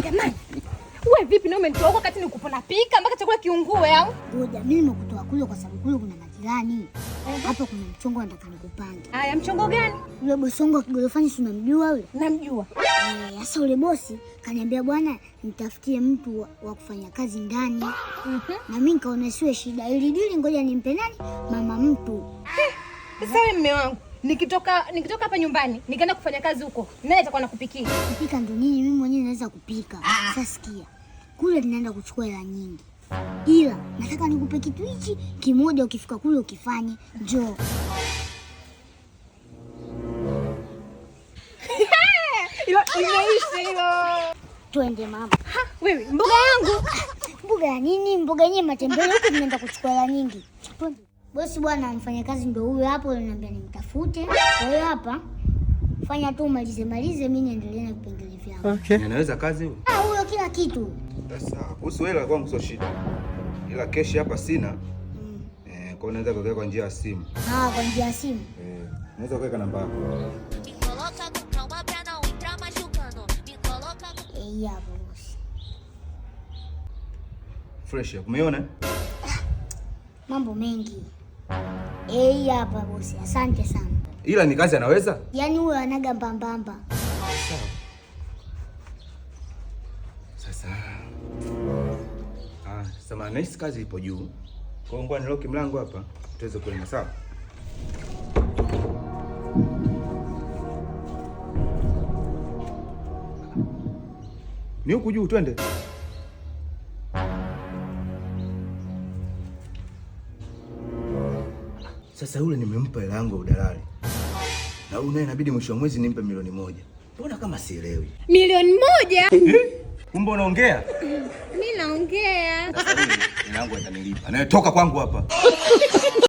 Jamani. Wewe vipi na umenitoa huko wakati nikupo napika mpaka chakula kiungue au? Ngoja mimi nimekutoa kule kwa sababu kule kuna majirani. Hapa kuna mchongo nataka nikupange. Haya, mchongo gani? Yule bosi wangu akigorofani si unamjua yule? Namjua. Sasa yule bosi kaniambia bwana nitafutie mtu wa kufanya kazi ndani. Na mimi nikaona siwe shida. Ili dili ngoja nimpe nani? Mama mtu. Sasa wewe mume wangu, nikitoka hapa nyumbani, nikaenda kufanya kazi huko. Nani atakuwa nakupikia? Kupika ndo nini? Mimi mwenyewe naweza kupika. Sasa sikia. Kule tunaenda kuchukua hela nyingi. Ila nataka nikupe kitu hichi kimoja, ukifika kule ukifanye. Njoo. Imeisha hilo. Twende mama. Wewe, mboga yangu. Mboga ya nini? Mboga yenyewe matembele huko tunaenda kuchukua hela nyingi. Twende. Bosi bwana mfanya kazi ndio huyo hapo, ananiambia nimtafute. Kwa hiyo hapa fanya tu malize mimi niendelee na vipengele vyangu. Okay. Anaweza kazi huyo? Huyo kila kitu. Sasa kuhusu hela kwangu sio shida. Ila keshi hapa sina. Kwa unaweza kuweka kwa njia ya simu. Kwa njia ya simu. Unaweza kuweka namba yako. Hapo bosi. Fresh, umeona? Mambo mengi. Hapa bosi, asante sana. Ila ni kazi anaweza? Yaani huyo anaga mbambamba. Sasa. Sasa nice kazi ipo juu. Kwa hiyo ngoja niloki mlango hapa, tuweze kuenda sawa? Ni huku juu twende. Sasa yule nimempa hela yangu ya udalali. Na huyu naye inabidi mwisho wa mwezi nimpe milioni 1. Mbona kama sielewi? Milioni 1? Kumbe unaongea? Mimi naongea. Sasa hela yangu atanilipa. Naye toka kwangu hapa.